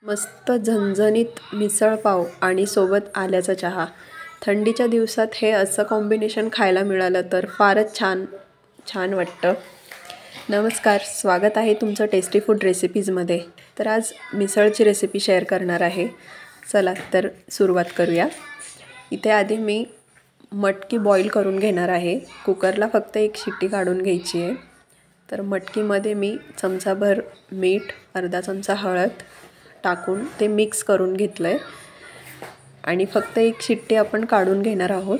मस्त झणझणीत मिसळ पाव आणि सोबत आल्याचा चहा. थंडीच्या दिवसात हे असं कॉम्बिनेशन खायला मिळालं तर फारच छान वाटतं. नमस्कार, स्वागत आहे तुमचं टेस्टी फूड रेसिपीजमध्ये. तर आज मिसळची रेसिपी शेअर करणार आहे. चला तर सुरुवात करूया. इथे आधी मी मटकी बॉईल करून घेणार आहे. कुकरला फक्त एक शिट्टी काढून घ्यायची आहे. तर मटकीमध्ये मी चमचाभर मीठ, अर्धा चमचा हळद टाकून ते मिक्स करून घेतलं आहे आणि फक्त एक शिट्टी आपण काढून घेणार आहोत.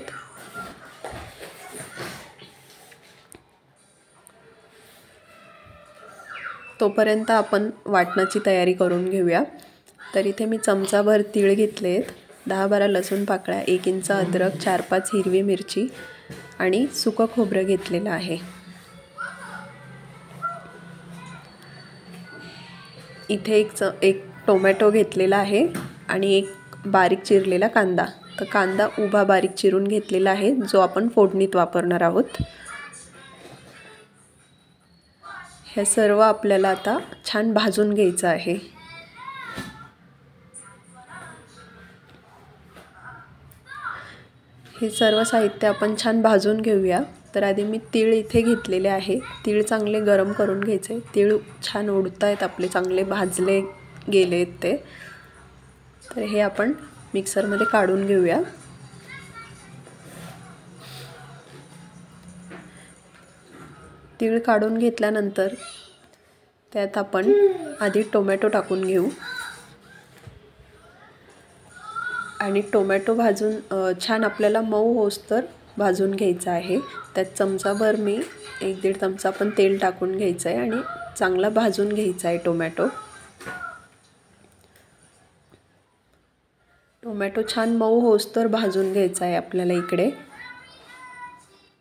तोपर्यंत आपण वाटणाची तयारी करून घेऊया. तर इथे मी चमचाभर तीळ घेतले आहेत, 10-12 लसूण पाकळ्या, 1 इंच अद्रक, 4-5 हिरवी मिरची आणि सुकं खोबरं घेतलेलं आहे. इथे एक टोमॅटो घेतलेला आहे आणि एक बारीक चिरलेला कांदा. तर कांदा उभा बारीक चिरून घेतलेला आहे, जो आपण फोडणीत वापरणार आहोत. हे सर्व आपल्याला आता छान भाजून घ्यायचं आहे. हे सर्व साहित्य आपण छान भाजून घेऊया. तर आधी मी तीळ इथे घेतलेले आहे. तीळ चांगले गरम करून घ्यायचे. तीळ छान उडत आहेत आपले, चांगले भाजले गेले आहेत ते. तर हे आपण मिक्सरमध्ये काढून घेऊया. तीळ काढून घेतल्यानंतर त्यात आपण आधी टोमॅटो टाकून घेऊ आणि टोमॅटो भाजून छान आपल्याला मऊ होईस्तोवर भाजून घ्यायचा आहे. त्यात चमचाभर मी 1-1.5 चमचा पण तेल टाकून घ्यायचं आहे आणि चांगला भाजून घ्यायचा आहे टोमॅटो. टोमॅटो छान मऊ होईस्तोवर भाजून घ्यायचा आहे आपल्याला इकडे.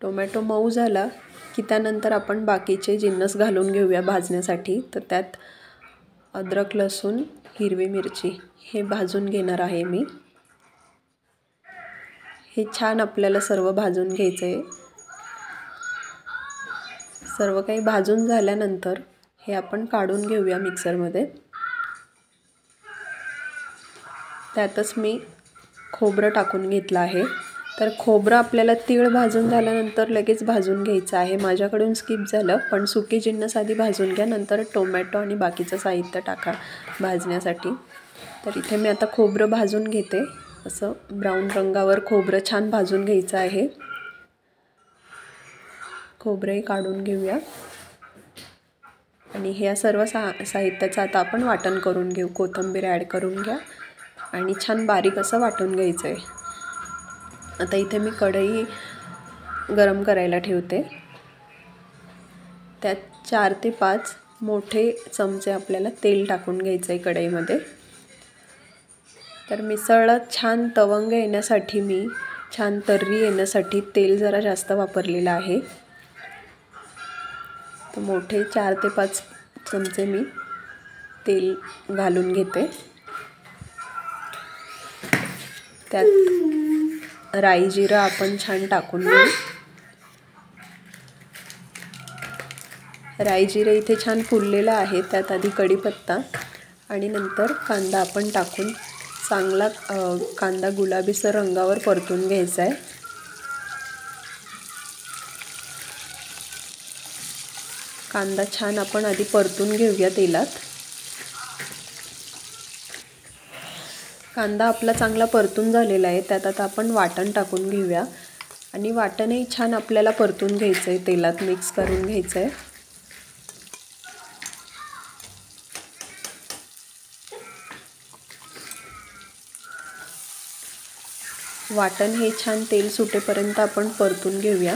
टोमॅटो मऊ झाला की त्यानंतर आपण बाकीचे जिन्नस घालून घेऊया भाजण्यासाठी. तर त्यात अद्रक, लसूण, हिरवी मिरची हे भाजून घेणार आहे मी. हे छान आपल्याला सर्व भाजून घ्यायचं आहे. सर्व काही भाजून झाल्यानंतर हे आपण काढून घेऊया मिक्सरमध्ये. त्यातच मी खोबरं टाकून घेतलं आहे. तर खोबरं आपल्याला तीळ भाजून झाल्यानंतर लगेच भाजून घ्यायचं आहे. माझ्याकडून स्किप झालं, पण सुके जिन्नस आधी भाजून घ्या, नंतर टोमॅटो आणि बाकीचं साहित्य टाका भाजण्यासाठी. तर इथे मी आता खोबरं भाजून घेते. असं ब्राऊन रंगावर खोबरं छान भाजून घ्यायचं आहे. खोबरंही काढून घेऊया आणि ह्या सर्व साहित्याचं आता आपण वाटण करून घेऊ. कोथिंबीर ॲड करून घ्या आणि छान बारीक असं वाटून घ्यायचं आहे. आता इथे मी कढई गरम करायला ठेवते. त्यात 4 ते 5 मोठे चमचे आपल्याला तेल टाकून घ्यायचं आहे कढईमध्ये. तर मिसळला छान तवंग येण्यासाठी मी छान तर्री येण्यासाठी तेल जरा जास्त वापरलेलं आहे. तर मोठे 4 ते 5 चमचे मी तेल घालून घेते. त्यात राई जिरं आपण छान टाकून घेऊ. राई जिरं इथे छान फुललेलं आहे. त्यात आधी कढीपत्ता आणि नंतर कांदा आपण टाकून चांगला कांदा गुलाबीसर रंगावर परतून घ्यायचा आहे. कांदा छान आपण आधी परतून घेऊया तेलात. कांदा आपला चांगला परतून झालेला आहे. त्यात आता आपण वाटण टाकून घेऊया आणि वाटणही छान आपल्याला परतून घ्यायचं आहे, तेलात मिक्स करून घ्यायचं आहे. वाटण हे छान तेल सुटेपर्यंत आपण परतून घेऊया.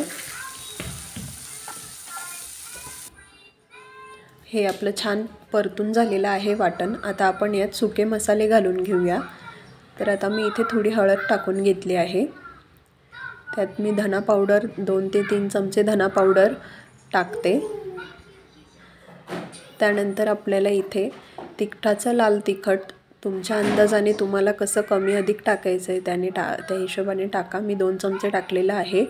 हे आपलं छान परतून झालेलं आहे वाटण. आता आपण यात सुके मसाले घालून घेऊया. तर आता मी इथे थोडी हळद टाकून घेतली आहे. त्यात मी धना पावडर 2 ते 3 चमचे धना पावडर टाकते. त्यानंतर आपल्याला इथे तिखटाचं लाल तिखट तुमच्या अंदाजाने तुम्हाला कसं कमी अधिक टाकायचं आहे त्या हिशोबाने टाका. मी 2 चमचे टाकलेलं आहे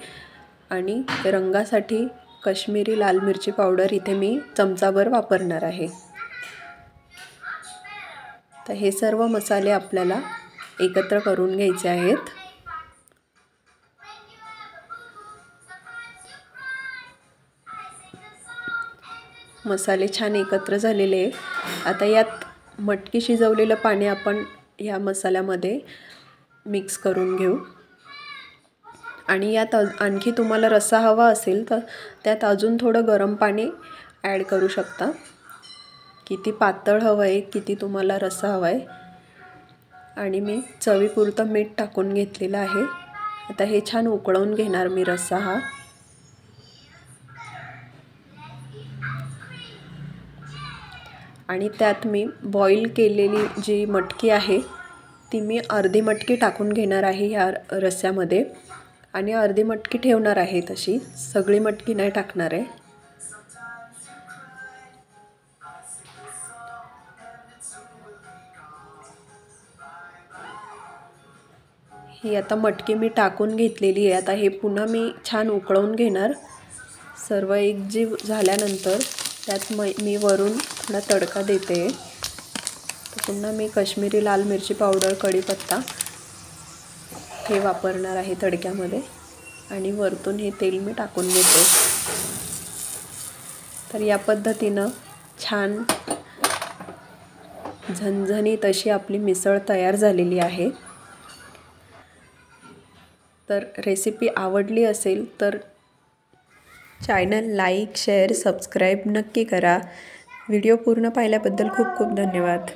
आणि रंगासाठी काश्मीरी लाल मिरची पावडर इथे मी चमचाभर वापरणार आहे. तर हे सर्व मसाले आपल्याला एकत्र करून घ्यायचे आहेत. मसाले छान एकत्र झालेले आहेत. आता यात मटकी शिजवलेलं पाणी आपण या मसाल्यामध्ये मिक्स करून घेऊ. आणि यात आणखी तुम्हाला रस्सा हवा असेल तर त्यात अजून थोडं गरम पाणी ॲड करू शकता. किती पातळ हवं आहे, किती तुम्हाला रस्सा हवा आहे. आणि मी चवीपुरतं मीठ टाकून घेतलेलं आहे. आता हे छान उकळवून घेणार मी रस्सा हा. आणि त्यात मी बॉईल केलेली जी मटकी आहे ती मी अर्धी मटकी टाकून घेणार आहे ह्या रस्स्यामध्ये. आणि अर्धी मटकी ठेवणार आहे, तशी सगळी मटकी नाही टाकणार आहे. ही आता मटकी मी टाकून घेतलेली आहे. आता हे पुन्हा मी छान उकळवून घेणार. सर्व एकजीव झाल्यानंतर त्यात मी वरून थोडा तडका देते. तर पुन्हा मी काश्मीरी लाल मिरची पावडर, कढीपत्ता हे वापरणार आहे तडक्यामध्ये. आणि वरतून हे तेल मी टाकून घेते. तर या पद्धतीनं छान झणझणीत अशी आपली मिसळ तयार झालेली आहे. तर रेसिपी आवडली असेल तर चॅनल लाईक, शेअर, सबस्क्राईब नक्की करा. व्हिडिओ पूर्ण पाहिल्याबद्दल खूप खूप धन्यवाद.